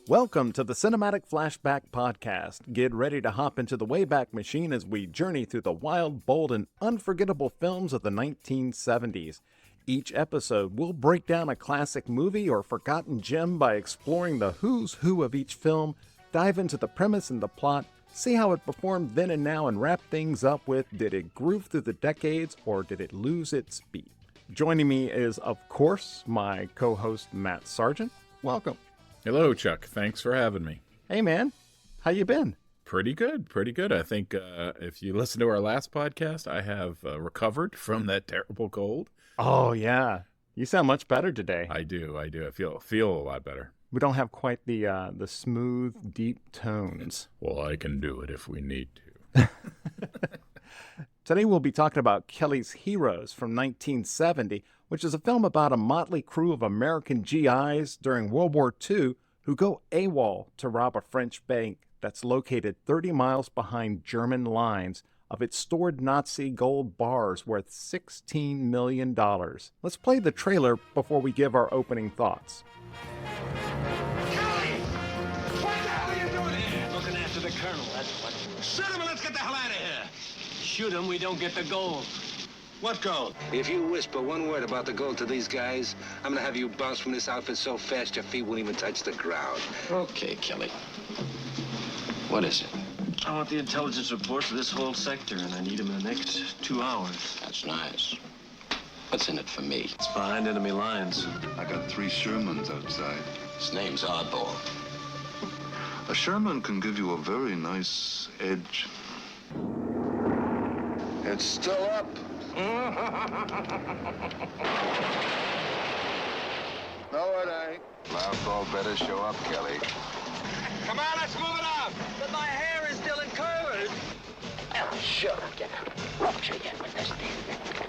Welcome to the Cinematic Flashback Podcast. Get ready to hop into the Wayback Machine as we journey through the wild, bold, and unforgettable films of the 1970s. Each episode, we'll break down a classic movie or forgotten gem by exploring the who's who of each film, dive into the premise and the plot, see how it performed then and now, and wrap things up with, did it groove through the decades or did it lose its beat? Joining me is, of course, my co-host Matt Sargent. Welcome. Hello, Chuck. Thanks for having me. Hey, man. How you been? Pretty good. I think if you listen to our last podcast, I have recovered from that terrible cold. Oh, yeah. You sound much better today. I do. I feel a lot better. We don't have quite the smooth, deep tones. Well, I can do it if we need to. Today we'll be talking about Kelly's Heroes from 1970, which is a film about a motley crew of American GIs during World War II who go AWOL to rob a French bank that's located 30 miles behind German lines of its stored Nazi gold bars worth $16 million. Let's play the trailer before we give our opening thoughts. Kelly! What the hell are you doing here? Looking after the colonel, that's what. Shoot him and let's get the hell out of here. Shoot him, we don't get the gold. What gold? If you whisper one word about the gold to these guys, I'm gonna have you bounce from this outfit so fast your feet won't even touch the ground. Okay, Kelly. What is it? I want the intelligence report for this whole sector, and I need them in the next 2 hours. That's nice. What's in it for me? It's behind enemy lines. I got 3 Shermans outside. His name's Oddball. A Sherman can give you a very nice edge. It's still up. No, it ain't. Loud ball better show up, Kelly. Come on, let's move it up. But my hair is still in curls. Oh, sure, get out. Rupture yet with this thing.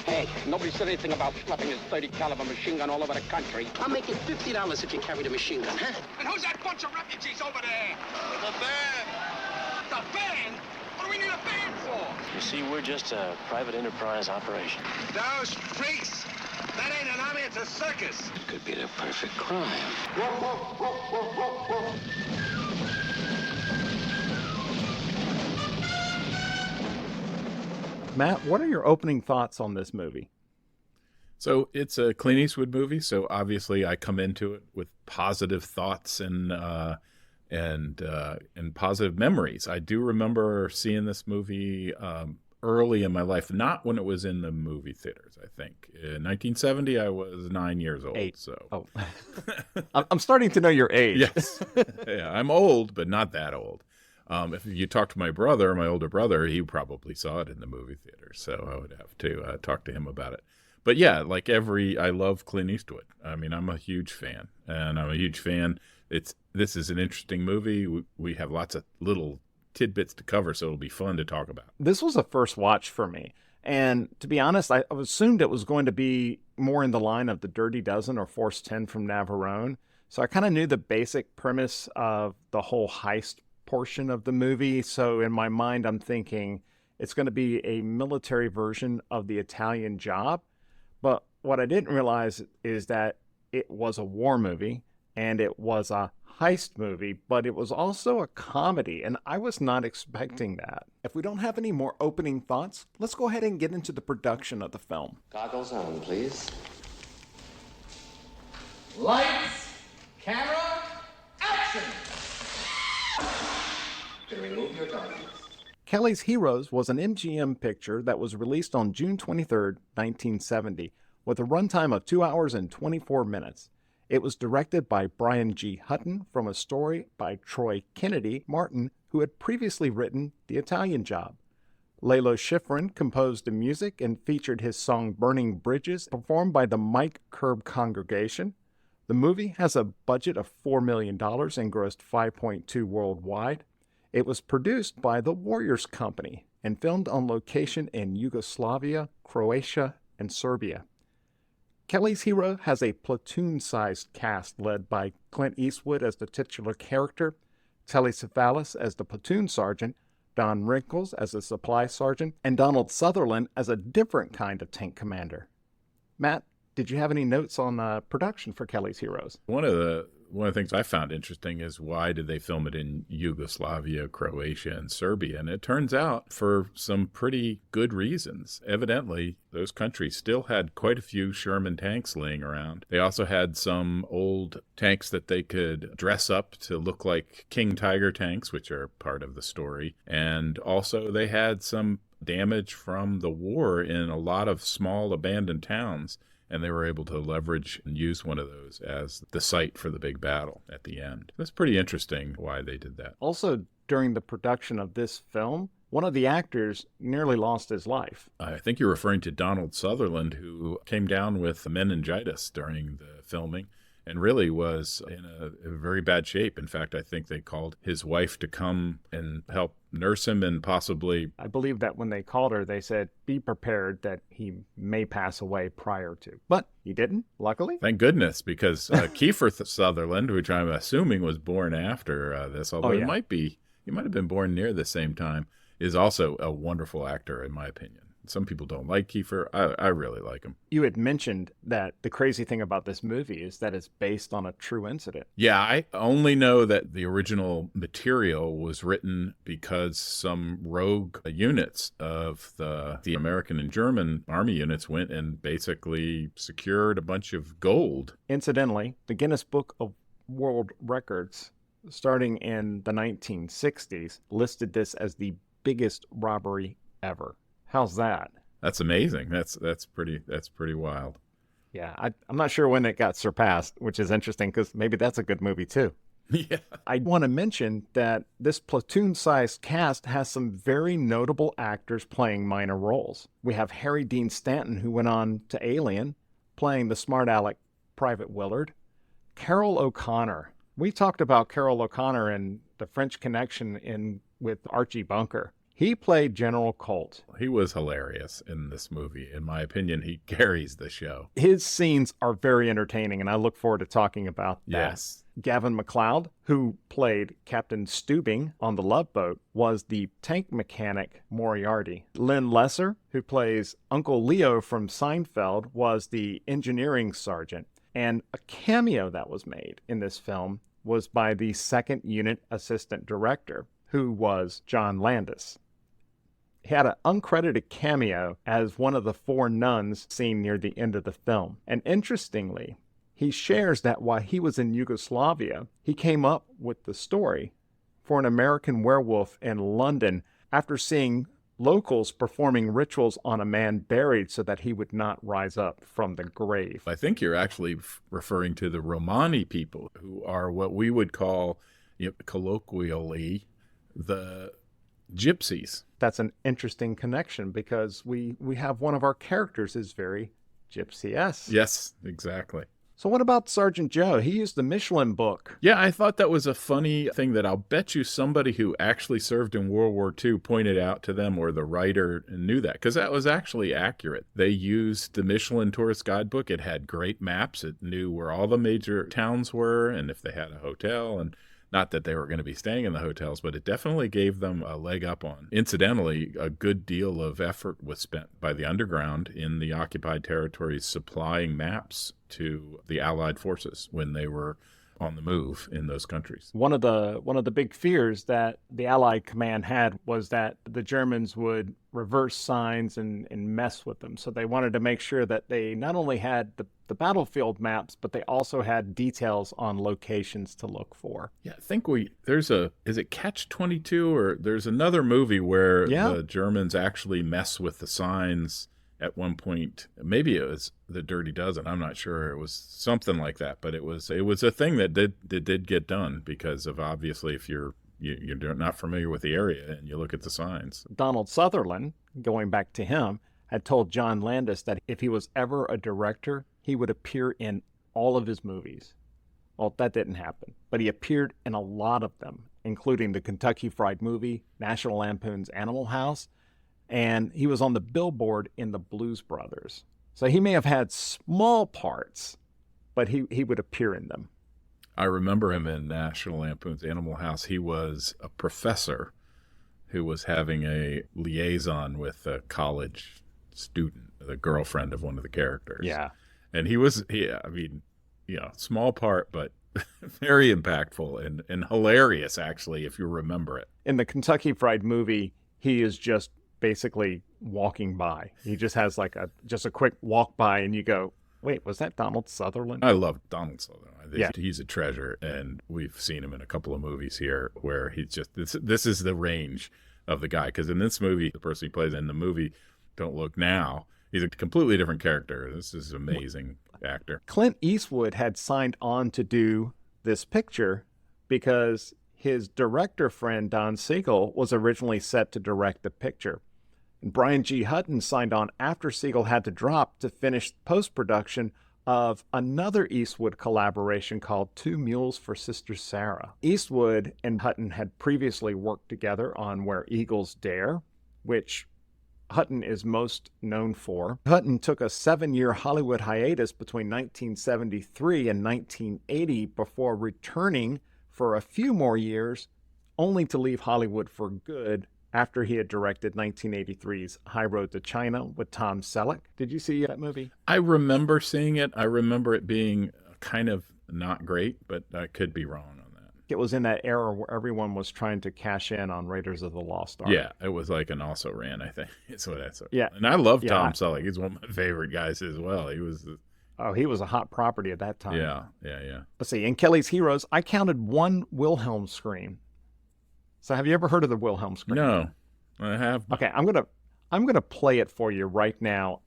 Hey, nobody said anything about schlepping his 30 caliber machine gun all over the country. I'll make you $50 if you carry the machine gun, huh? And who's that bunch of refugees over there? The band. The band? What do we need a band for? You see, we're just a private enterprise operation. Those freaks. That ain't an army, it's a circus. It could be the perfect crime. Matt, what are your opening thoughts on this movie? So it's a Clint Eastwood movie, so obviously I come into it with positive thoughts and positive memories. I do remember seeing this movie early in my life, not when it was in the movie theaters, I think. In 1970, I was 9 years old. 8. So. Oh. I'm starting to know your age. Yes. Yeah, I'm old, but not that old. If you talk to my brother, my older brother, he probably saw it in the movie theater, so I would have to talk to him about it. But yeah, I love Clint Eastwood. I mean, I'm a huge fan, and I'm a huge fan. This is an interesting movie. We have lots of little tidbits to cover, so it'll be fun to talk about. This was a first watch for me. And to be honest, I assumed it was going to be more in the line of The Dirty Dozen or Force 10 from Navarone. So I kind of knew the basic premise of the whole heist portion of the movie. So in my mind, I'm thinking it's going to be a military version of The Italian Job. But what I didn't realize is that it was a war movie and it was a heist movie, but it was also a comedy, and I was not expecting that. If we don't have any more opening thoughts, let's go ahead and get into the production of the film. Goggles on, please. Lights, camera, action! To remove your goggles. Kelly's Heroes was an MGM picture that was released on June 23, 1970, with a runtime of 2 hours and 24 minutes. It was directed by Brian G. Hutton from a story by Troy Kennedy Martin, who had previously written The Italian Job. Lalo Schifrin composed the music and featured his song Burning Bridges, performed by the Mike Curb Congregation. The movie has a budget of $4 million and grossed $5.2 worldwide. It was produced by the Warriors Company and filmed on location in Yugoslavia, Croatia, and Serbia. Kelly's Hero has a platoon-sized cast led by Clint Eastwood as the titular character, Telly Savalas as the platoon sergeant, Don Rickles as a supply sergeant, and Donald Sutherland as a different kind of tank commander. Matt, did you have any notes on production for Kelly's Heroes? One of the one of the things I found interesting is why did they film it in Yugoslavia, Croatia, and Serbia? And it turns out for some pretty good reasons. Evidently, those countries still had quite a few Sherman tanks laying around. They also had some old tanks that they could dress up to look like King Tiger tanks, which are part of the story. And also they had some damage from the war in a lot of small abandoned towns. And they were able to leverage and use one of those as the site for the big battle at the end. That's pretty interesting why they did that. Also, during the production of this film, one of the actors nearly lost his life. I think you're referring to Donald Sutherland, who came down with meningitis during the filming and really was in a very bad shape. In fact, I think they called his wife to come and help nurse him and possibly... I believe that when they called her, they said, be prepared that he may pass away prior to. But he didn't, luckily. Thank goodness, because Kiefer Sutherland, which I'm assuming was born after this, although he might have been born near the same time, is also a wonderful actor, in my opinion. Some people don't like Kiefer. I really like him. You had mentioned that the crazy thing about this movie is that it's based on a true incident. Yeah, I only know that the original material was written because some rogue units of the American and German army units went and basically secured a bunch of gold. Incidentally, the Guinness Book of World Records, starting in the 1960s, listed this as the biggest robbery ever. How's that? That's amazing. That's pretty wild. Yeah, I'm not sure when it got surpassed, which is interesting because maybe that's a good movie too. Yeah. I want to mention that this platoon-sized cast has some very notable actors playing minor roles. We have Harry Dean Stanton, who went on to Alien, playing the smart aleck Private Willard. Carroll O'Connor. We talked about Carroll O'Connor in The French Connection with Archie Bunker. He played General Colt. He was hilarious in this movie. In my opinion, he carries the show. His scenes are very entertaining, and I look forward to talking about that. Yes. Gavin MacLeod, who played Captain Steubing on the Love Boat, was the tank mechanic Moriarty. Lynn Lesser, who plays Uncle Leo from Seinfeld, was the engineering sergeant. And a cameo that was made in this film was by the second unit assistant director, who was John Landis. He had an uncredited cameo as one of the four nuns seen near the end of the film. And interestingly, he shares that while he was in Yugoslavia, he came up with the story for an American Werewolf in London after seeing locals performing rituals on a man buried so that he would not rise up from the grave. I think you're actually referring to the Romani people, who are what we would call, colloquially, the gypsies. That's an interesting connection because we have one of our characters is very gypsy-esque. Yes, exactly. So what about Sergeant Joe? He used the Michelin book. Yeah, I thought that was a funny thing that I'll bet you somebody who actually served in World War II pointed out to them, or the writer knew that, because that was actually accurate. They used the Michelin Tourist Guidebook. It had great maps. It knew where all the major towns were and if they had a hotel, and not that they were going to be staying in the hotels, but it definitely gave them a leg up on. Incidentally, a good deal of effort was spent by the underground in the occupied territories supplying maps to the Allied forces when they were on the move in those countries. One of the big fears that the Allied command had was that the Germans would reverse signs and mess with them. So they wanted to make sure that they not only had the battlefield maps, but they also had details on locations to look for. Yeah, I think is it Catch-22, or there's another movie where the Germans actually mess with the signs at one point. Maybe it was The Dirty Dozen. I'm not sure. It was something like that, but it was a thing that did get done because of, obviously, if you're not familiar with the area and you look at the signs. Donald Sutherland, going back to him, had told John Landis that if he was ever a director, he would appear in all of his movies. Well, that didn't happen, but he appeared in a lot of them, including the Kentucky Fried Movie, National Lampoon's Animal House, and he was on the billboard in the Blues Brothers. So he may have had small parts, but he would appear in them. I remember him in National Lampoon's Animal House. He was a professor who was having a liaison with a college student, the girlfriend of one of the characters. Yeah. And he was, small part, but very impactful and hilarious, actually, if you remember it. In the Kentucky Fried Movie, he is just basically walking by. He just has like a quick walk by, and you go, wait, was that Donald Sutherland? I love Donald Sutherland. Yeah. He's a treasure, and we've seen him in a couple of movies here where he's just, this is the range of the guy. Because in this movie, the person he plays in the movie, Don't Look Now, he's a completely different character. This is an amazing actor. Clint Eastwood had signed on to do this picture because his director friend Don Siegel was originally set to direct the picture. And Brian G. Hutton signed on after Siegel had to drop to finish post-production of another Eastwood collaboration called Two Mules for Sister Sarah. Eastwood and Hutton had previously worked together on Where Eagles Dare, which Hutton is most known for. Hutton took a 7-year Hollywood hiatus between 1973 and 1980 before returning for a few more years, only to leave Hollywood for good after he had directed 1983's High Road to China with Tom Selleck. Did you see that movie? I remember seeing it. I remember it being kind of not great, but I could be wrong on that. It was in that era where everyone was trying to cash in on Raiders of the Lost Ark. Yeah, it was like an also ran, I think. It's what that's. Yeah. And I love Tom Selleck. He's one of my favorite guys as well. He was. He was a hot property at that time. Yeah. Let's see. In Kelly's Heroes, I counted one Wilhelm scream. So have you ever heard of the Wilhelm scream? No, I have. Okay, I'm gonna play it for you right now,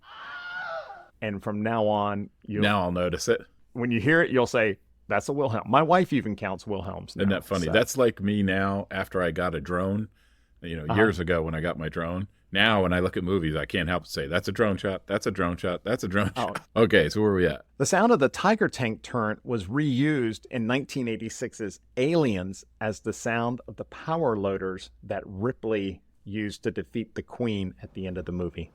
and from now on, now I'll notice it. When you hear it, you'll say, "That's a Wilhelm." My wife even counts Wilhelms now. Isn't that funny? So. That's like me now after I got a drone. Years ago when I got my drone. Now when I look at movies, I can't help but say, "That's a drone shot. That's a drone shot. That's a drone shot." Okay, so where are we at? The sound of the Tiger Tank turret was reused in 1986's Aliens as the sound of the power loaders that Ripley used to defeat the Queen at the end of the movie.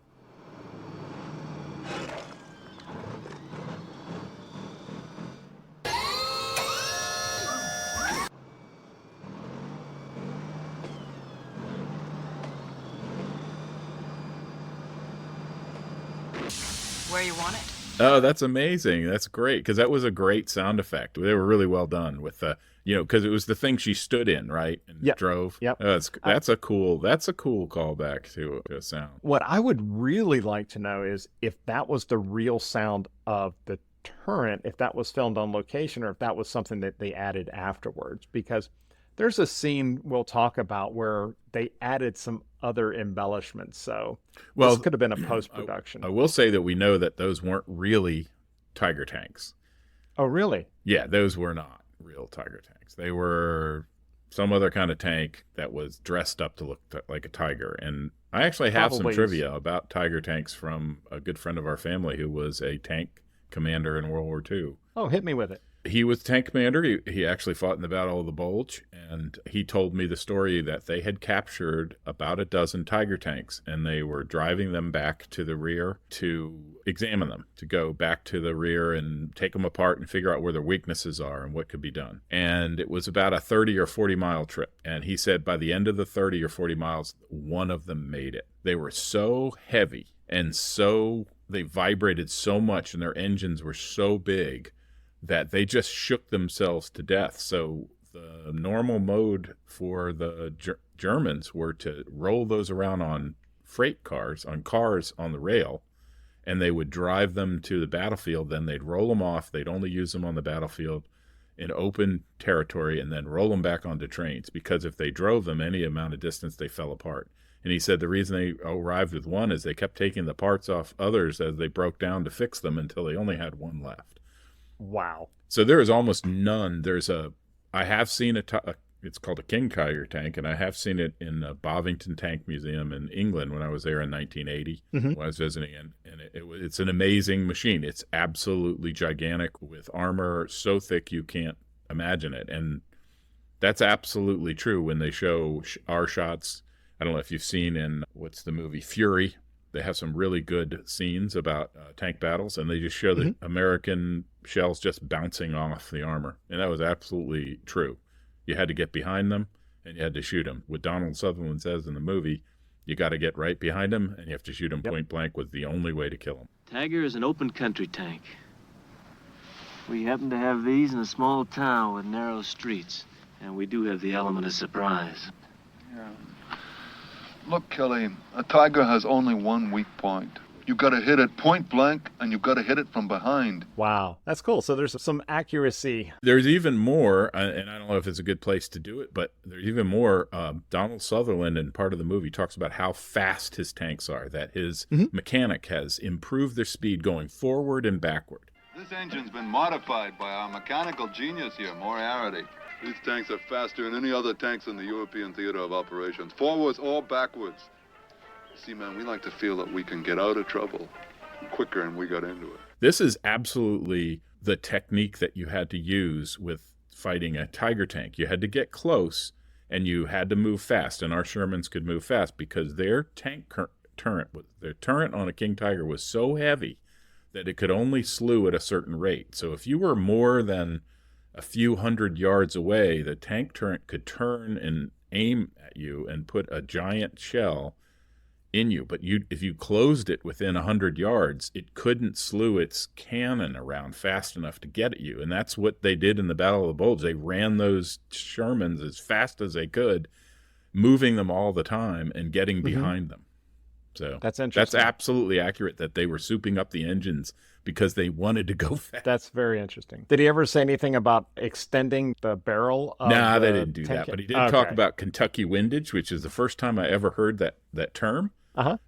Where you want it? Oh, that's amazing. That's great, because that was a great sound effect. They were really well done with because it was the thing she stood in, right, and drove. Yep. That's a cool callback to a sound. What I would really like to know is if that was the real sound of the turret, if that was filmed on location, or if that was something that they added afterwards. Because there's a scene we'll talk about where they added some other embellishments. So this could have been a post-production. I will say that we know that those weren't really Tiger tanks. Oh, really? Yeah, those were not real Tiger tanks. They were some other kind of tank that was dressed up to look like a tiger. And I actually have some trivia about Tiger tanks from a good friend of our family who was a tank commander in World War II. Oh, hit me with it. He was tank commander. He actually fought in the Battle of the Bulge, and he told me the story that they had captured about a dozen Tiger tanks, and they were driving them back to the rear to examine them, to go back to the rear and take them apart and figure out where their weaknesses are and what could be done. And it was about a 30 or 40 mile trip. And he said by the end of the 30 or 40 miles, one of them made it. They were so heavy and they vibrated so much, and their engines were so big that they just shook themselves to death. So the normal mode for the Germans were to roll those around on freight cars, on cars on the rail, and they would drive them to the battlefield. Then they'd roll them off. They'd only use them on the battlefield in open territory, and then roll them back onto trains, because if they drove them any amount of distance, they fell apart. And he said the reason they arrived with one is they kept taking the parts off others as they broke down to fix them until they only had one left. Wow. So there is almost none. I have seen it's called a King Tiger tank, and I have seen it in the Bovington Tank Museum in England when I was there in 1980 when I was visiting. And it's an amazing machine. It's absolutely gigantic with armor so thick you can't imagine it. And that's absolutely true when they show our shots. I don't know if you've seen in, what's the movie, Fury. They have some really good scenes about tank battles, and they just show the American shells just bouncing off the armor. And that was absolutely true. You had to get behind them, and you had to shoot them. What Donald Sutherland says in the movie, you got to get right behind them, and you have to shoot them point blank, was the only way to kill them. Tiger is an open country tank. We happen to have these in a small town with narrow streets. And we do have the element of surprise. Yeah. Look, Kelly, a tiger has only one weak point. You gotta hit it point blank, and you gotta hit it from behind. Wow, that's cool. So there's some accuracy. There's even more, and I don't know if it's a good place to do it, but there's even more. Donald Sutherland, in part of the movie, talks about how fast his tanks are, that his mechanic has improved their speed going forward and backward. This engine's been modified by our mechanical genius here, Moriarty. These tanks are faster than any other tanks in the European theater of operations. Forwards or backwards. See, man, we like to feel that we can get out of trouble quicker than we got into it. This is absolutely the technique that you had to use with fighting a Tiger tank. You had to get close, and you had to move fast, and our Shermans could move fast because their tank turret on a King Tiger was so heavy that it could only slew at a certain rate. So if you were more than a few hundred yards away, the tank turret could turn and aim at you and put a giant shell in you. But if you closed it within 100 yards, it couldn't slew its cannon around fast enough to get at you. And that's what they did in the Battle of the Bulge. They ran those Shermans as fast as they could, moving them all the time and getting behind them. So that's interesting. That's absolutely accurate that they were souping up the engines because they wanted to go fast. That's very interesting. Did he ever say anything about extending the barrel of Nah, they didn't do that. But he did talk Okay. about Kentucky windage, which is the first time I ever heard that term.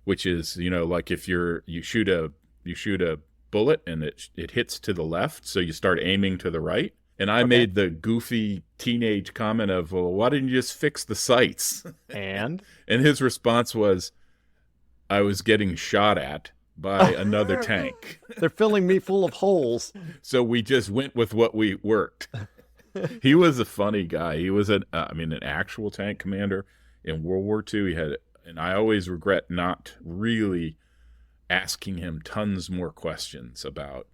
Which is, like if you shoot a bullet and it hits to the left, so you start aiming to the right. And I made the goofy teenage comment of, well, why didn't you just fix the sights? And his response was, I was getting shot at by another tank. They're filling me full of holes. So we just went with what we worked. He was a funny guy. He was an actual tank commander in World War II. He had, and I always regret not really asking him tons more questions about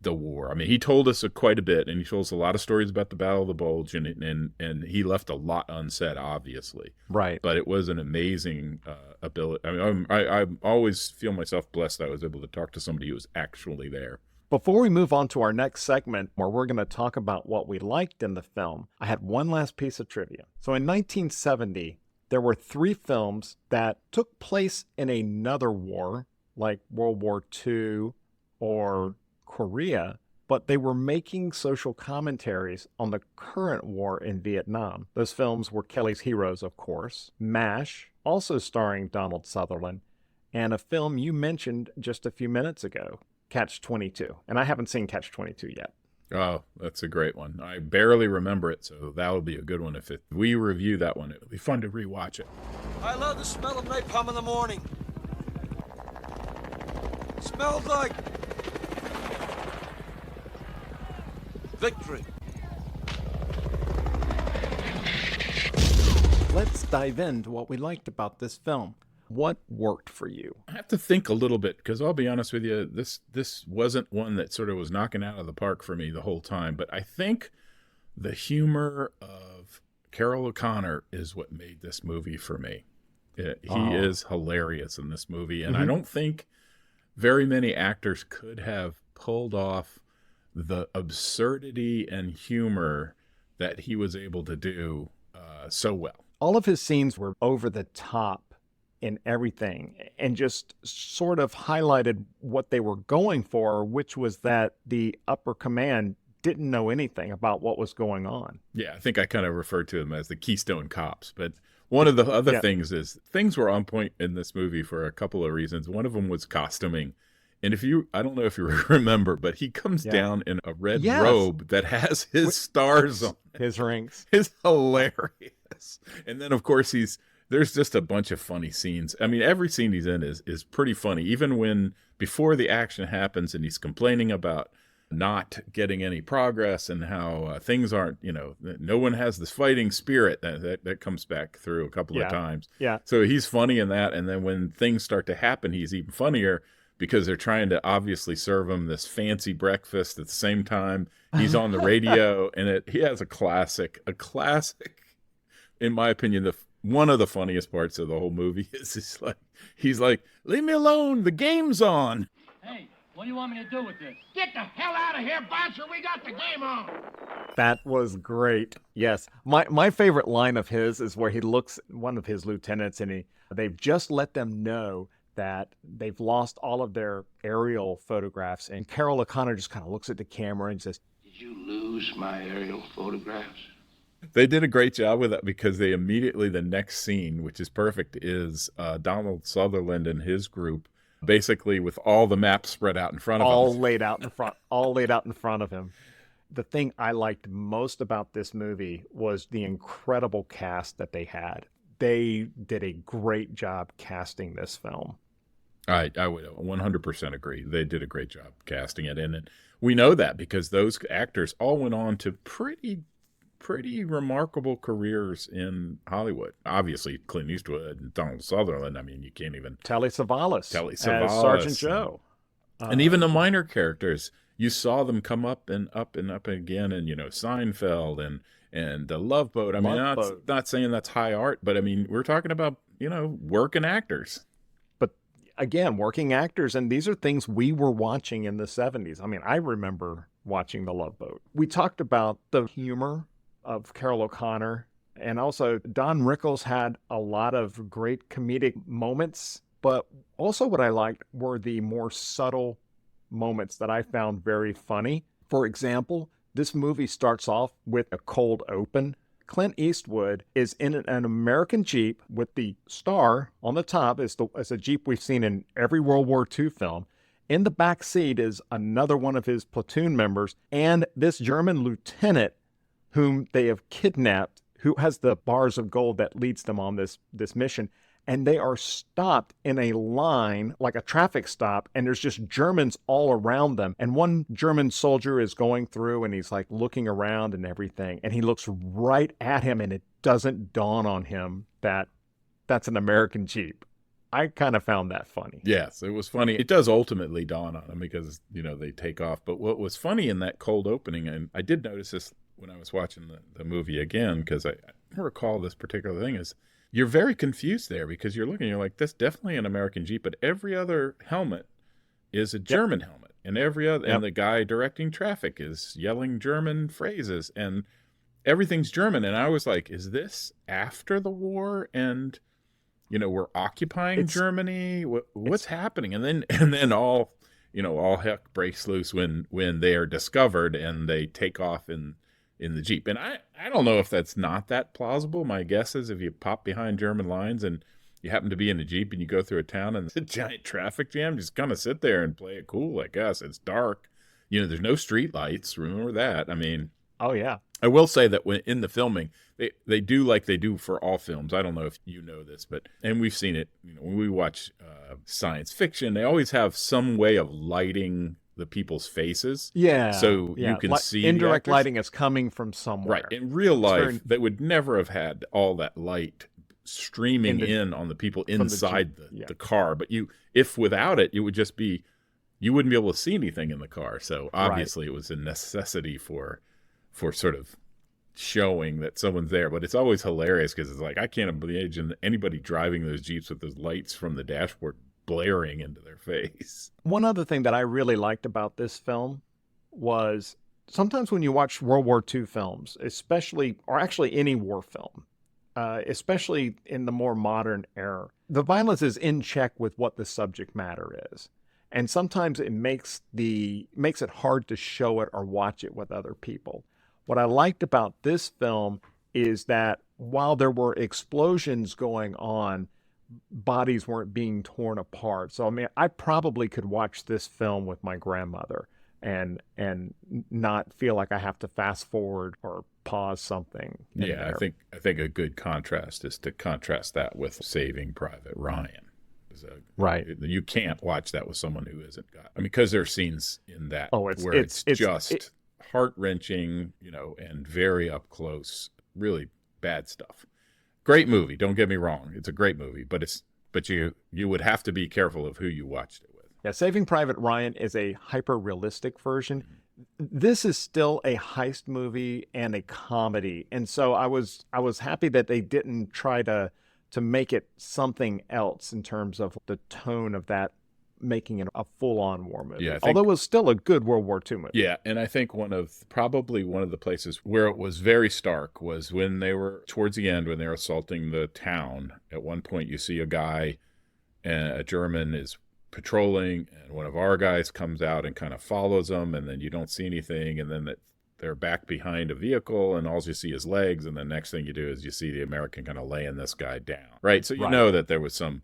the war. I mean, he told us quite a bit, and he told us a lot of stories about the Battle of the Bulge, and he left a lot unsaid, obviously. Right. But it was an amazing ability. I mean, I always feel myself blessed that I was able to talk to somebody who was actually there. Before we move on to our next segment, where we're going to talk about what we liked in the film, I had one last piece of trivia. So in 1970, there were 3 films that took place in another war, like World War II or Korea, but they were making social commentaries on the current war in Vietnam. Those films were Kelly's Heroes, of course, MASH, also starring Donald Sutherland, and a film you mentioned just a few minutes ago, Catch-22. And I haven't seen Catch-22 yet. Oh, that's a great one. I barely remember it, so that would be a good one. If we review that one, it would be fun to rewatch it. I love the smell of napalm in the morning. It smells like victory. Let's dive into what we liked about this film. What worked for you? I have to think a little bit, because I'll be honest with you, this wasn't one that sort of was knocking out of the park for me the whole time. But I think the humor of Carroll O'Connor is what made this movie for me. He is hilarious in this movie, and I don't think very many actors could have pulled off the absurdity and humor that he was able to do so well. All of his scenes were over the top in everything, and just sort of highlighted what they were going for, which was that the upper command didn't know anything about what was going on. Yeah, I think I kind of referred to them as the Keystone Cops. But one of the other things is things were on point in this movie for a couple of reasons. One of them was costuming. And I don't know if you remember, but he comes down in a red robe that has his stars on it. His rings. It's hilarious. And then, of course, there's just a bunch of funny scenes. I mean, every scene he's in is pretty funny. Even before the action happens and he's complaining about not getting any progress and how things aren't, no one has this fighting spirit. That comes back through a couple of times. Yeah. So he's funny in that. And then when things start to happen, he's even funnier because they're trying to obviously serve him this fancy breakfast at the same time. He's on the radio and he has a classic, in my opinion, one of the funniest parts of the whole movie is he's like, leave me alone, the game's on. Hey, What do you want me to do with this? Get the hell out of here, bouncer. We got the game on. That was great. Yes. My favorite line of his is where he looks at one of his lieutenants and they've just let them know that they've lost all of their aerial photographs. And Carol O'Connor just kind of looks at the camera and says, Did you lose my aerial photographs? They did a great job with that because they immediately, the next scene, which is perfect, is Donald Sutherland and his group, basically with all the maps spread out in front of them. all laid out in front of him. The thing I liked most about this movie was the incredible cast that they had. They did a great job casting this film. I would 100% agree. They did a great job casting it. And we know that because those actors all went on to pretty remarkable careers in Hollywood. Obviously, Clint Eastwood and Donald Sutherland. I mean, you can't even... Telly Savalas as Sergeant Joe. And even the minor characters, you saw them come up and up and up again. And, Seinfeld and the Love Boat. I mean, not saying that's high art, but I mean, we're talking about, working actors. But again, working actors. And these are things we were watching in the 70s. I mean, I remember watching the Love Boat. We talked about the humor of Carol O'Connor, and also Don Rickles had a lot of great comedic moments, but also what I liked were the more subtle moments that I found very funny. For example, this movie starts off with a cold open. Clint Eastwood is in an American Jeep with the star on the top as a Jeep we've seen in every World War II film. In the back seat is another one of his platoon members and this German lieutenant whom they have kidnapped, who has the bars of gold that leads them on this mission. And they are stopped in a line, like a traffic stop, and there's just Germans all around them. And one German soldier is going through, and he's like looking around and everything. And he looks right at him, and it doesn't dawn on him that that's an American Jeep. I kind of found that funny. Yes, it was funny. It does ultimately dawn on him because, they take off. But what was funny in that cold opening, and I did notice this when I was watching the movie again, because I recall this particular thing, is you're very confused there because you're like, that's definitely an American Jeep, but every other helmet is a German helmet. And and the guy directing traffic is yelling German phrases and everything's German. And I was like, is this after the war? And, we're occupying Germany. What's happening? And then all heck breaks loose when they are discovered and they take off in the Jeep. And I don't know if that's not that plausible. My guess is if you pop behind German lines and you happen to be in a Jeep and you go through a town and it's a giant traffic jam, just kind of sit there and play it cool, I guess. It's dark. There's no street lights. Remember that. I mean... Oh, yeah. I will say that when in the filming, they do like they do for all films. I don't know if you know this, and we've seen it, when we watch science fiction, they always have some way of lighting the people's faces. Yeah. So you can see indirect lighting is coming from somewhere. Right. In real life, they would never have had all that light streaming in on the people inside the car. But if without it, it would just be, you wouldn't be able to see anything in the car. So obviously it was a necessity for sort of showing that someone's there. But it's always hilarious because it's like, I can't imagine anybody driving those Jeeps with those lights from the dashboard blaring into their face. One other thing that I really liked about this film was sometimes when you watch World War II films, especially, or actually any war film, especially in the more modern era, the violence is in check with what the subject matter is. And sometimes it makes it hard to show it or watch it with other people. What I liked about this film is that while there were explosions going on, bodies weren't being torn apart. So, I mean, I probably could watch this film with my grandmother and not feel like I have to fast forward or pause something. Yeah, I think a good contrast is to contrast that with Saving Private Ryan. Right. You can't watch that with someone who isn't got... I mean, because there are scenes in that where it's just heart-wrenching, and very up close, really bad stuff. Great movie, don't get me wrong. It's a great movie, but you would have to be careful of who you watched it with. Yeah, Saving Private Ryan is a hyper-realistic version. This is still a heist movie and a comedy. And so I was happy that they didn't try to make it something else in terms of the tone of that making it a full-on war movie. Yeah, although it was still a good World War II movie. Yeah, and I think probably one of the places where it was very stark was when they were, towards the end, when they were assaulting the town. At one point you see a guy, and a German is patrolling, and one of our guys comes out and kind of follows them, and then you don't see anything, and then they're back behind a vehicle, and all you see is legs, and the next thing you do is you see the American kind of laying this guy down, right? So you know that there was some,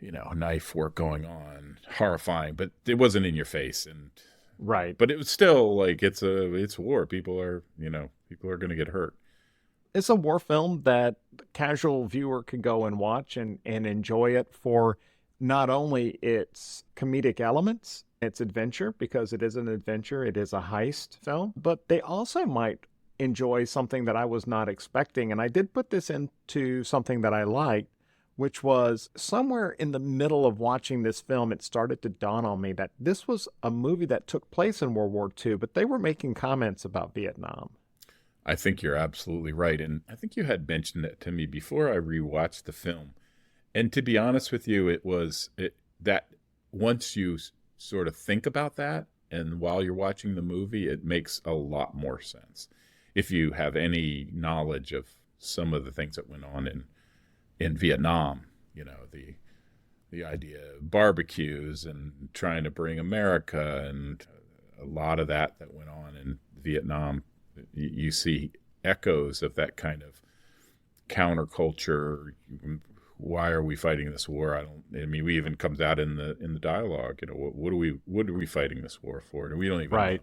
knife work going on, horrifying, but it wasn't in your face, and but it was still like it's war. People are going to get hurt. It's a war film that the casual viewer can go and watch and enjoy it for not only its comedic elements, its adventure, because it is an adventure, it is a heist film, but they also might enjoy something that I was not expecting. And I did put this into something that I liked, which was somewhere in the middle of watching this film, it started to dawn on me that this was a movie that took place in World War II, but they were making comments about Vietnam. I think you're absolutely right. And I think you had mentioned that to me before I rewatched the film. And to be honest with you, that once you sort of think about that, and while you're watching the movie, it makes a lot more sense. If you have any knowledge of some of the things that went on in Vietnam, the idea of barbecues and trying to bring America, and a lot of that went on in Vietnam, you see echoes of that kind of counterculture. Why are we fighting this war? We even comes out in the dialogue. What are we fighting this war for? We don't even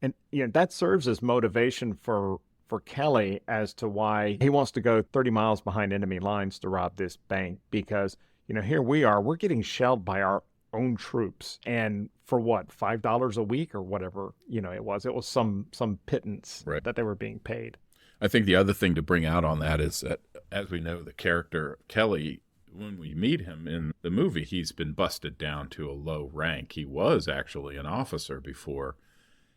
know. And that serves as motivation for Kelly as to why he wants to go 30 miles behind enemy lines to rob this bank, because here we're getting shelled by our own troops, and for what, $5 a week or whatever it was some pittance that they were being paid. I think the other thing to bring out on that is that, as we know, the character Kelly, when we meet him in the movie, he's been busted down to a low rank. He was actually an officer before,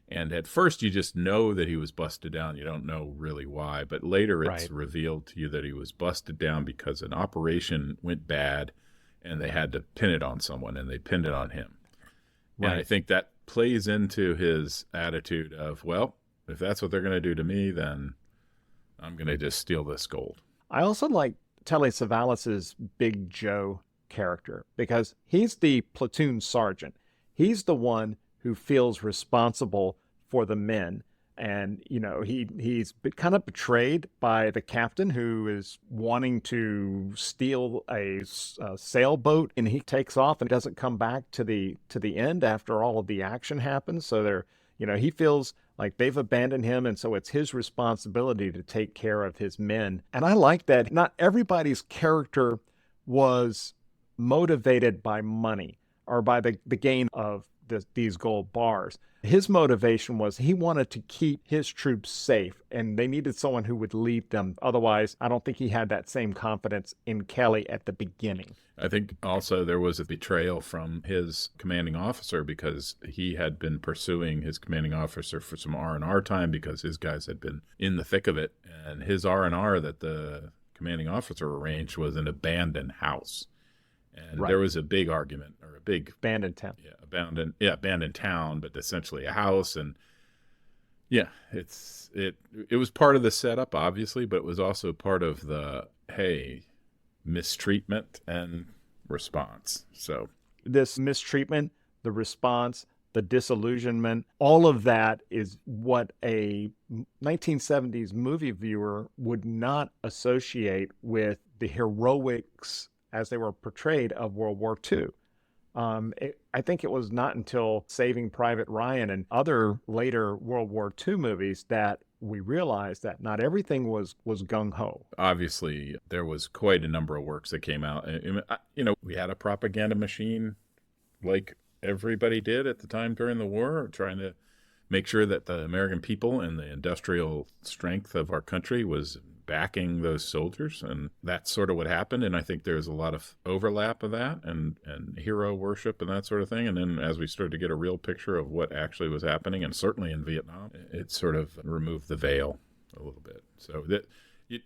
and at first you just know that he was busted down. You don't know really why, but later it's revealed to you that he was busted down because an operation went bad and they had to pin it on someone, and they pinned it on him. And I think that plays into his attitude of, well, if that's what they're going to do to me, then I'm going to just steal this gold. I also like Telly Savalas' Big Joe character, because he's the platoon sergeant. He's the one who feels responsible for the men. And, he's kind of betrayed by the captain, who is wanting to steal a sailboat, and he takes off and doesn't come back to the end after all of the action happens. So he feels like they've abandoned him, and so it's his responsibility to take care of his men. And I like that not everybody's character was motivated by money or by the gain of these gold bars. His motivation was he wanted to keep his troops safe, and they needed someone who would lead them. Otherwise, I don't think he had that same confidence in Kelly at the beginning. I think also there was a betrayal from his commanding officer, because he had been pursuing his commanding officer for some R&R time, because his guys had been in the thick of it. And his R&R that the commanding officer arranged was an abandoned house. And there was a big argument, or a big abandoned town. Abandoned town, but essentially a house. And it was part of the setup, obviously, but it was also part of the mistreatment and response. So this mistreatment, the response, the disillusionment, all of that is what a 1970s movie viewer would not associate with the heroics as they were portrayed of World War II. I think it was not until Saving Private Ryan and other later World War II movies that we realized that not everything was gung-ho. Obviously, there was quite a number of works that came out. We had a propaganda machine like everybody did at the time during the war, trying to make sure that the American people and the industrial strength of our country was backing those soldiers, and that's sort of what happened. And I think there's a lot of overlap of that and hero worship and that sort of thing. And then as we started to get a real picture of what actually was happening, and certainly in Vietnam, it sort of removed the veil a little bit. So that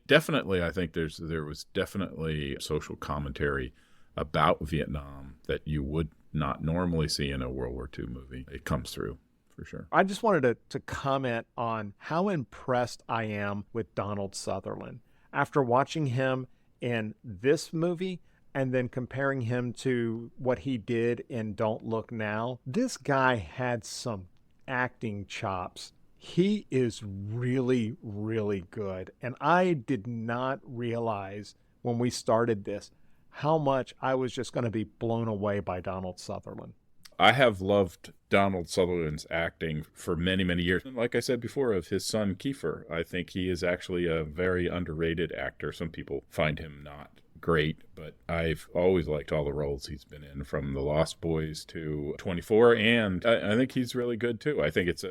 definitely, I think there was definitely social commentary about Vietnam that you would not normally see in a World War II movie. It comes through, for sure. I just wanted to comment on how impressed I am with Donald Sutherland. After watching him in this movie and then comparing him to what he did in Don't Look Now, this guy had some acting chops. He is really, really good. And I did not realize when we started this how much I was just going to be blown away by Donald Sutherland. I have loved Donald Sutherland's acting for many, many years. And like I said before, of his son Kiefer, I think he is actually a very underrated actor. Some people find him not great, but I've always liked all the roles he's been in, from The Lost Boys to 24, and I think he's really good too. I think it's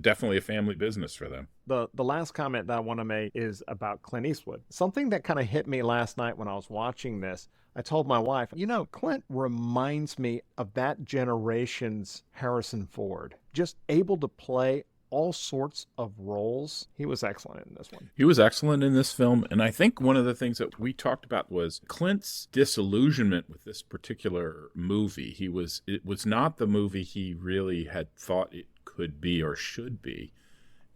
definitely a family business for them. The last comment that I want to make is about Clint Eastwood. Something that kind of hit me last night when I was watching this. I told my wife, Clint reminds me of that generation's Harrison Ford, just able to play all sorts of roles. He was excellent in this one. He was excellent in this film, and I think one of the things that we talked about was Clint's disillusionment with this particular movie. It was not the movie he really had thought it could be or should be,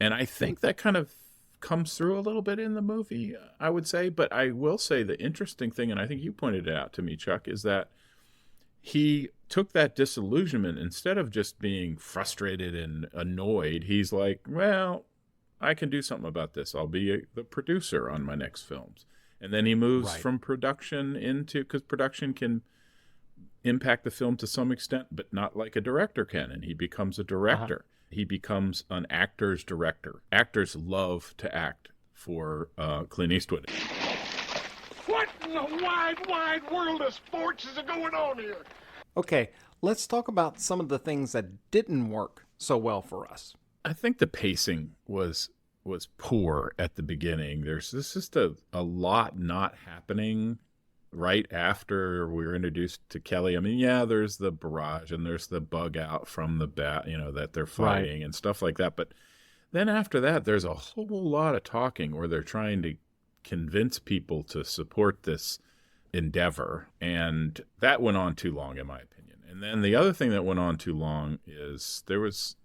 and I think that kind of comes through a little bit in the movie, I would say. But I will say the interesting thing, and I think you pointed it out to me, Chuck, is that he took that disillusionment, instead of just being frustrated and annoyed, he's like, well, I can do something about this. I'll be the producer on my next films. And then he moves from production into, because production can impact the film to some extent, but not like a director can. And he becomes a director. He becomes an actor's director. Actors love to act for Clint Eastwood. What in the wide, wide world of sports is going on here? Okay, let's talk about some of the things that didn't work so well for us. I think the pacing was poor at the beginning. There's just a lot not happening right after we're introduced to Kelly. I mean, yeah, there's the barrage and there's the bug out from the bat, that they're fighting and stuff like that. But then after that, there's a whole lot of talking where they're trying to convince people to support this endeavor, and that went on too long, in my opinion. And then the other thing that went on too long is there was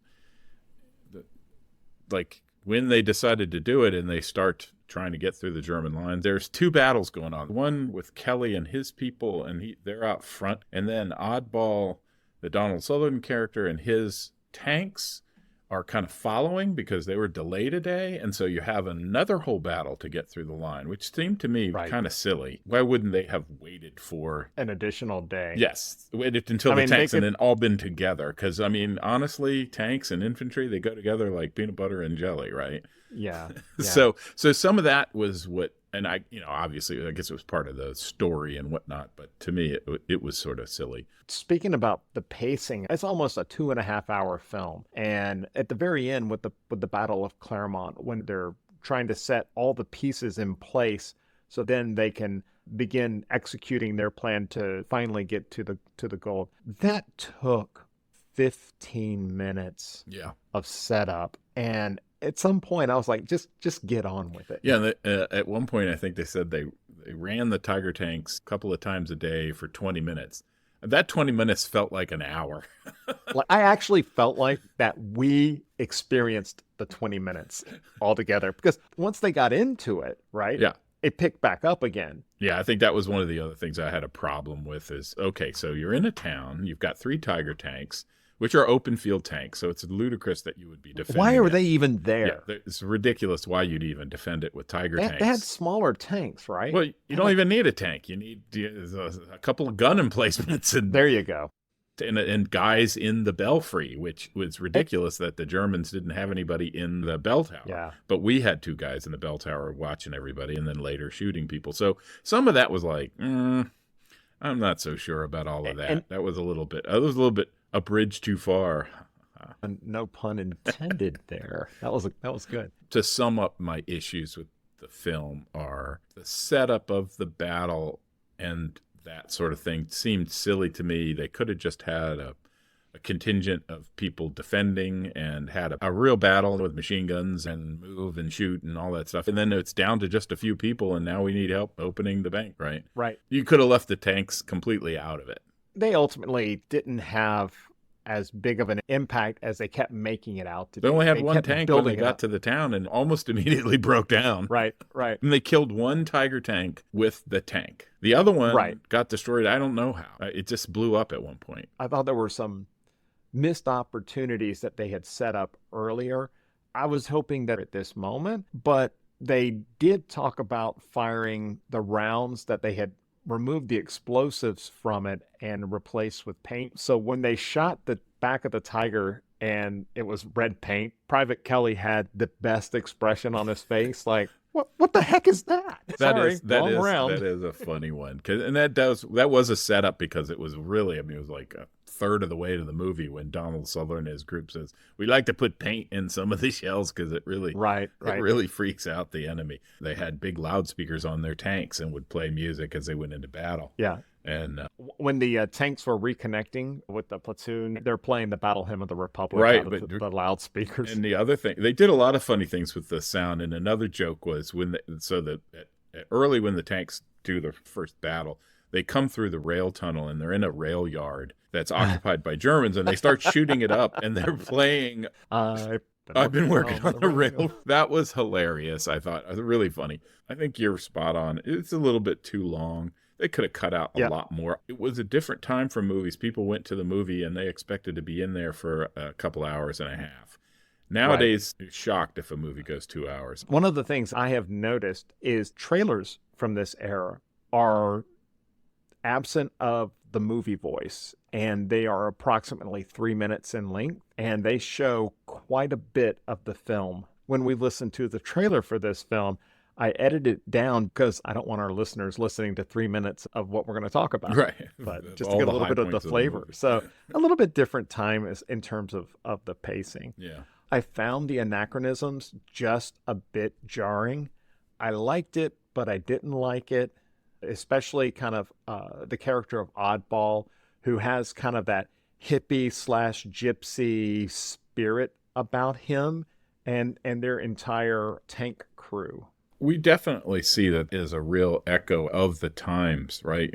when they decided to do it and they start trying to get through the German lines, there's two battles going on. One with Kelly and his people, and they're out front, and then Oddball, the Donald Sutherland character, and his tanks are kind of following because they were delayed a day, and so you have another whole battle to get through the line, which seemed to me kind of silly. Why wouldn't they have waited for an additional day? Yes, waited until the tanks and then all been together, because I mean, honestly, tanks and infantry, they go together like peanut butter and jelly, right? Yeah. So some of that was what, and I, obviously, I guess it was part of the story and whatnot, but to me, it was sort of silly. Speaking about the pacing, it's almost a 2.5 hour film. And at the very end with the Battle of Claremont, when they're trying to set all the pieces in place so then they can begin executing their plan to finally get to the goal, that took 15 minutes of setup. And at some point, I was like, just get on with it. Yeah, at one point, I think they said they ran the Tiger tanks a couple of times a day for 20 minutes. That 20 minutes felt like an hour. I actually felt like that we experienced the 20 minutes altogether, because once they got into it, right? Yeah. It picked back up again. Yeah, I think that was one of the other things I had a problem with is, okay, so you're in a town, you've got 3 Tiger tanks, which are open field tanks, so it's ludicrous that you would be defending Why are they even there? Yeah, it's ridiculous why you'd even defend it with Tiger tanks. They had smaller tanks, right? Well, you don't even need a tank. You need a couple of gun emplacements. And there you go. And guys in the belfry, which was ridiculous that the Germans didn't have anybody in the bell tower. Yeah. But we had 2 guys in the bell tower watching everybody and then later shooting people. So some of that was like, I'm not so sure about all of that. That was a little bit a bridge too far. No pun intended there. That was good. To sum up my issues with the film are the setup of the battle and that sort of thing seemed silly to me. They could have just had a contingent of people defending and had a real battle with machine guns and move and shoot and all that stuff. And then it's down to just a few people, and now we need help opening the bank, right? Right. You could have left the tanks completely out of it. They ultimately didn't have as big of an impact as they kept making it out to be. They only had one kept tank when they building it got up. to the town and almost immediately broke down. Right. And they killed one Tiger tank with the tank. The other one got destroyed. I don't know how. It just blew up at one point. I thought there were some missed opportunities that they had set up earlier. I was hoping that at this moment, but they did talk about firing the rounds that they had removed the explosives from it and replaced with paint. So when they shot the back of the Tiger and it was red paint, Private Kelly had the best expression on his face, like, what the heck is that? That Sorry, wrong round. That is a funny one. And that was a setup because it was really, it was like a third of the way to the movie when Donald Sutherland and his group says, we like to put paint in some of the shells because it really, it really freaks out the enemy. They had big loudspeakers on their tanks and would play music as they went into battle. Yeah. And when the tanks were reconnecting with the platoon, they're playing the Battle Hymn of the Republic right, out of the loudspeakers. And the other thing, they did a lot of funny things with the sound. And another joke was early when the tanks do their first battle, they come through the rail tunnel and they're in a rail yard that's occupied by Germans, and they start shooting it up, and they're playing I've been working on the rail. That was hilarious. I thought it was really funny. I think you're spot on. It's a little bit too long. They could have cut out a lot more. It was a different time for movies. People went to the movie and they expected to be in there for a couple hours and a half. Nowadays, you're shocked if a movie goes 2 hours. One of the things I have noticed is trailers from this era are absent of the movie voice, and they are approximately 3 minutes in length, and they show quite a bit of the film. When we listen to the trailer for this film, I edited it down because I don't want our listeners listening to 3 minutes of what we're going to talk about. Right. But just to get a little bit of the flavor. So a little bit different time in terms of the pacing. Yeah. I found the anachronisms just a bit jarring. I liked it, but I didn't like it, especially kind of the character of Oddball, who has kind of that hippie/gypsy spirit about him and their entire tank crew. We definitely see that as a real echo of the times, right?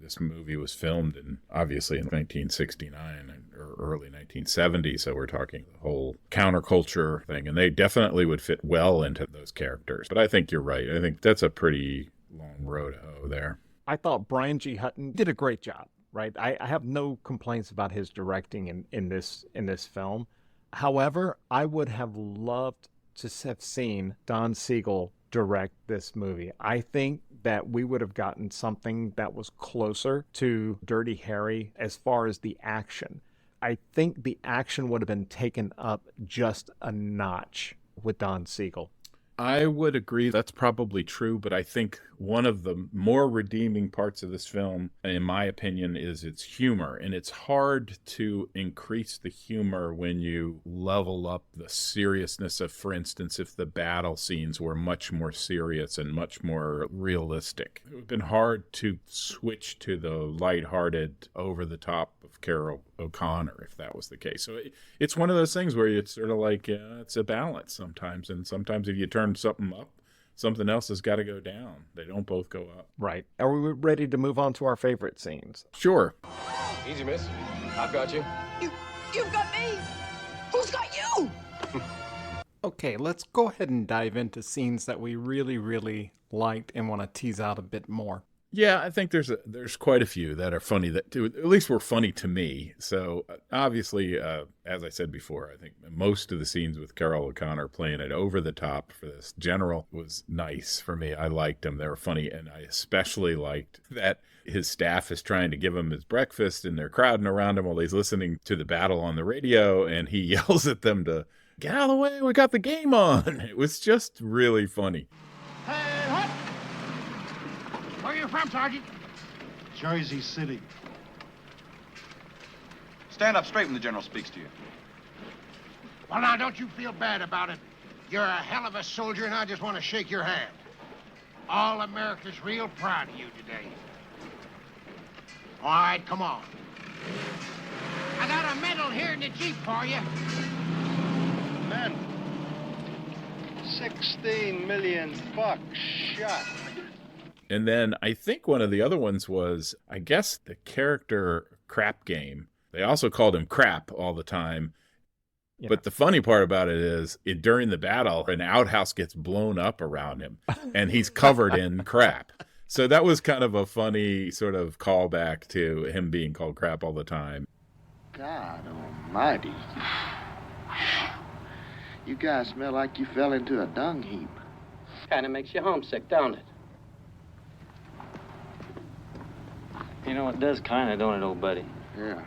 This movie was filmed obviously in 1969 or early 1970, so we're talking the whole counterculture thing, and they definitely would fit well into those characters. But I think you're right. I think that's a pretty long road to hoe there. I thought Brian G. Hutton did a great job, right? I have no complaints about his directing in this film. However, I would have loved to have seen Don Siegel direct this movie. I think that we would have gotten something that was closer to Dirty Harry as far as the action. I think the action would have been taken up just a notch with Don Siegel. I would agree that's probably true, but I think one of the more redeeming parts of this film, in my opinion, is its humor. And it's hard to increase the humor when you level up the seriousness of, for instance, if the battle scenes were much more serious and much more realistic. It would have been hard to switch to the lighthearted, over-the-top of Carol O'Connor, if that was the case. So it's one of those things where it's sort of like, it's a balance sometimes. And sometimes if you turn something up, something else has got to go down. They don't both go up. Right. Are we ready to move on to our favorite scenes? Sure. Easy, miss. I've got you. You've got me! Who's got you? Okay, let's go ahead and dive into scenes that we really, really liked and want to tease out a bit more. Yeah, I think there's quite a few that are funny, that at least were funny to me. So obviously, as I said before, I think most of the scenes with Carol O'Connor playing it over the top for this general was nice for me. I liked them. They were funny. And I especially liked that his staff is trying to give him his breakfast and they're crowding around him while he's listening to the battle on the radio. And he yells at them to get out of the way. We got the game on. It was just really funny. Hey, Hutton! Where are you from, Sergeant? Jersey City. Stand up straight when the general speaks to you. Well, now, don't you feel bad about it. You're a hell of a soldier, and I just want to shake your hand. All America's real proud of you today. All right, come on. I got a medal here in the Jeep for you. Men, 16 million bucks shot. And then I think one of the other ones was, I guess, the character Crap Game. They also called him Crap all the time. Yeah. But the funny part about it is, during the battle, an outhouse gets blown up around him, and he's covered in crap. So that was kind of a funny sort of callback to him being called Crap all the time. God almighty. You guys smell like you fell into a dung heap. Kind of makes you homesick, don't it? You know, it does kind of, don't it, old buddy? Yeah.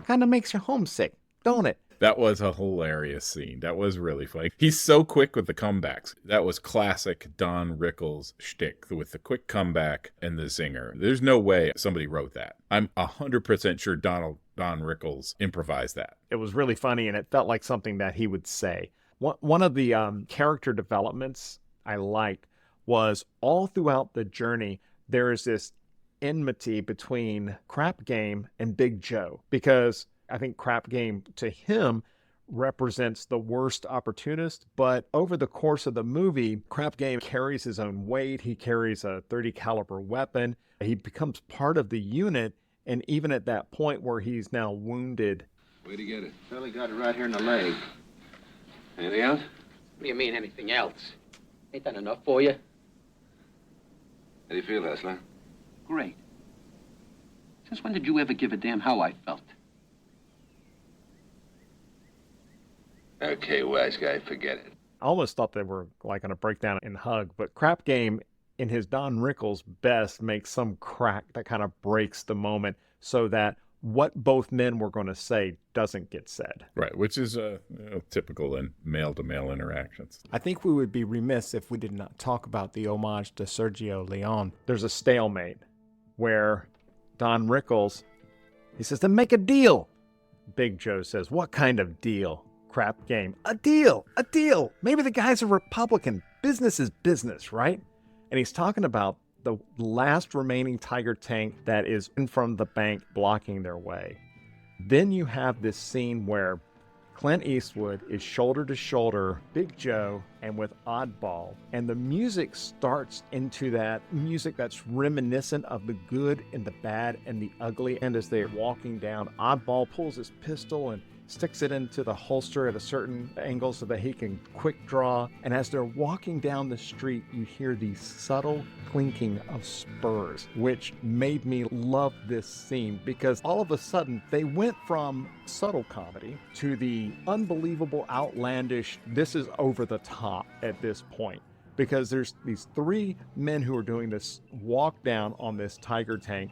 Kind of makes you homesick, don't it? That was a hilarious scene. That was really funny. He's so quick with the comebacks. That was classic Don Rickles shtick with the quick comeback and the zinger. There's no way somebody wrote that. I'm 100% sure Don Rickles improvised that. It was really funny, and it felt like something that he would say. One of the character developments I liked was all throughout the journey, there is this enmity between Crap Game and Big Joe, because I think Crap Game to him represents the worst opportunist, but over the course of the movie, Crap Game carries his own weight. He carries a .30 caliber weapon. He becomes part of the unit, and even at that point where he's now wounded. Where'd he get it? Billy got it right here in the leg. Anything else? What do you mean, anything else? Ain't that enough for you? How do you feel, Hustler? Great. Since when did you ever give a damn how I felt? Okay, wise guy, forget it. I almost thought they were like going to break down and hug, but Crap Game, in his Don Rickles best, makes some crack that kind of breaks the moment so that what both men were going to say doesn't get said. Right, which is typical in male-to-male interactions. I think we would be remiss if we did not talk about the homage to Sergio Leone. There's a stalemate where Don Rickles, he says, then make a deal. Big Joe says, what kind of deal? Crap Game, a deal. Maybe the guy's a Republican. Business is business, right? And he's talking about the last remaining Tiger tank that is in front of the bank blocking their way. Then you have this scene where Clint Eastwood is shoulder to shoulder, Big Joe, and with Oddball. And the music starts into that music that's reminiscent of the good and the bad and the ugly. And as they're walking down, Oddball pulls his pistol and sticks it into the holster at a certain angle so that he can quick draw. And as they're walking down the street, you hear the subtle clinking of spurs, which made me love this scene because all of a sudden they went from subtle comedy to the unbelievable, outlandish, this is over the top at this point. Because there's these three men who are doing this walk down on this Tiger tank.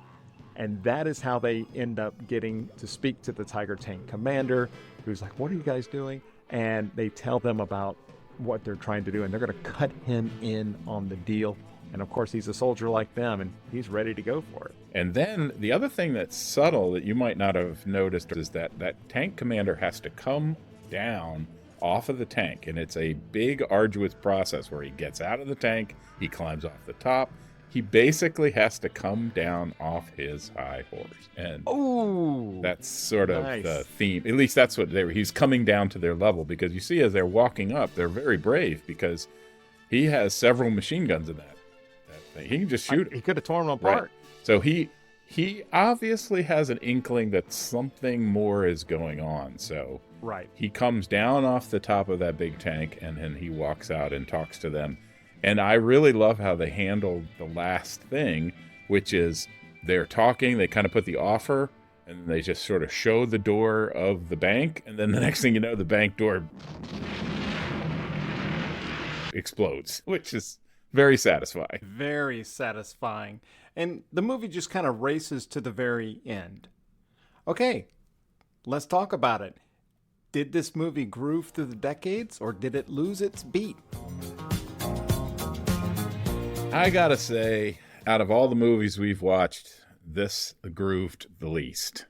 And that is how they end up getting to speak to the Tiger Tank commander, who's like, what are you guys doing? And they tell them about what they're trying to do, and they're going to cut him in on the deal. And of course, he's a soldier like them, and he's ready to go for it. And then the other thing that's subtle that you might not have noticed is that tank commander has to come down off of the tank. And it's a big, arduous process where he gets out of the tank, he climbs off the top. He basically has to come down off his high horse. And that's sort of the theme. At least that's what he's coming down to their level, because you see as they're walking up, they're very brave because he has several machine guns in that thing. He can just shoot. He could have torn them apart. Right. So he obviously has an inkling that something more is going on. So he comes down off the top of that big tank, and then he walks out and talks to them. And I really love how they handled the last thing, which is they're talking, they kind of put the offer, and they just sort of show the door of the bank, and then the next thing you know, the bank door explodes, which is very satisfying. Very satisfying. And the movie just kind of races to the very end. Okay, let's talk about it. Did this movie groove through the decades, or did it lose its beat? I gotta say, out of all the movies we've watched, this grooved the least.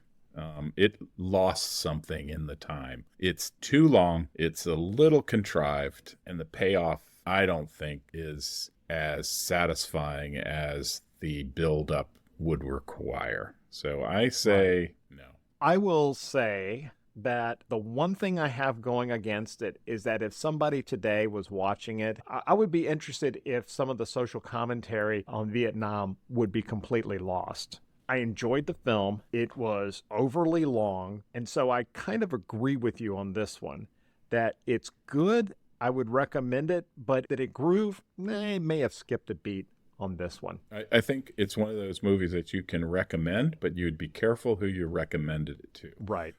It lost something in the time. It's too long, it's a little contrived, and the payoff, I don't think, is as satisfying as the build-up would require. So I say no. I will say that the one thing I have going against it is that if somebody today was watching it, I would be interested if some of the social commentary on Vietnam would be completely lost. I enjoyed the film. It was overly long, and so I kind of agree with you on this one, that it's good. I would recommend it, but that it groove, may have skipped a beat on this one. I think it's one of those movies that you can recommend, but you'd be careful who you recommended it to. Right.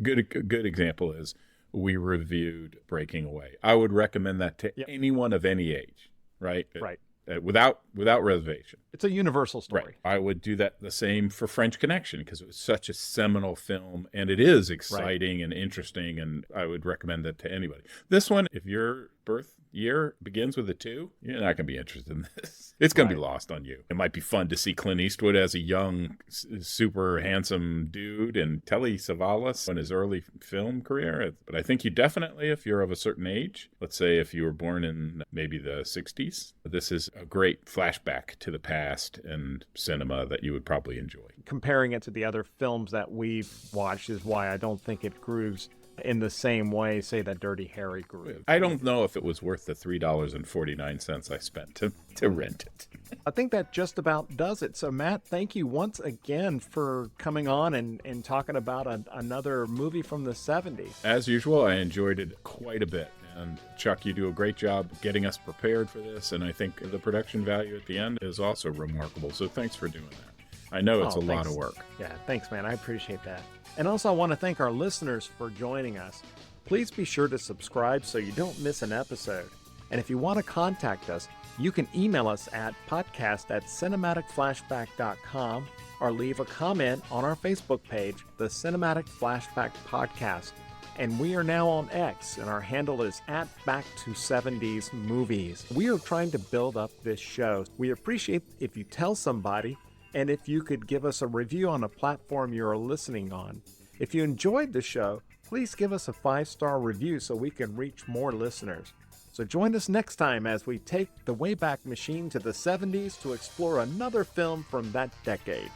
Good example is we reviewed Breaking Away. I would recommend that to anyone of any age, right? Right. Without reservation. It's a universal story. Right. I would do that the same for French Connection because it was such a seminal film, and it is exciting and interesting, and I would recommend that to anybody. This one, if your birth year begins with a 2, you're not going to be interested in this. It's going to be lost on you. It might be fun to see Clint Eastwood as a young, super handsome dude and Telly Savalas in his early film career. But I think you definitely, if you're of a certain age, let's say if you were born in maybe the 60s, this is a great flashback to the past and cinema that you would probably enjoy. Comparing it to the other films that we've watched is why I don't think it grooves in the same way, say, that Dirty Harry grew. I don't know if it was worth the $3.49 I spent to rent it. I think that just about does it. So, Matt, thank you once again for coming on and talking about another movie from the 70s. As usual, I enjoyed it quite a bit. And Chuck, you do a great job getting us prepared for this. And I think the production value at the end is also remarkable. So thanks for doing that. I know it's a lot of work. Yeah, thanks, man. I appreciate that. And also, I want to thank our listeners for joining us. Please be sure to subscribe so you don't miss an episode. And if you want to contact us, you can email us at podcast@cinematicflashback.com or leave a comment on our Facebook page, the Cinematic Flashback Podcast. And we are now on X, and our handle is @Back270sMovies. We are trying to build up this show. We appreciate if you tell somebody, and if you could give us a review on a platform you're listening on. If you enjoyed the show, please give us a 5-star review so we can reach more listeners. So join us next time as we take the Wayback Machine to the 70s to explore another film from that decade.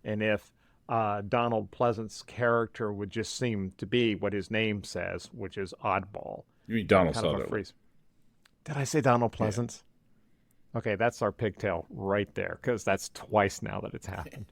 And if Donald Pleasant's character would just seem to be what his name says, which is oddball. You mean Donald Sutherland? Did I say Donald Pleasance? Yeah. Okay, that's our pigtail right there, because that's twice now that it's happened.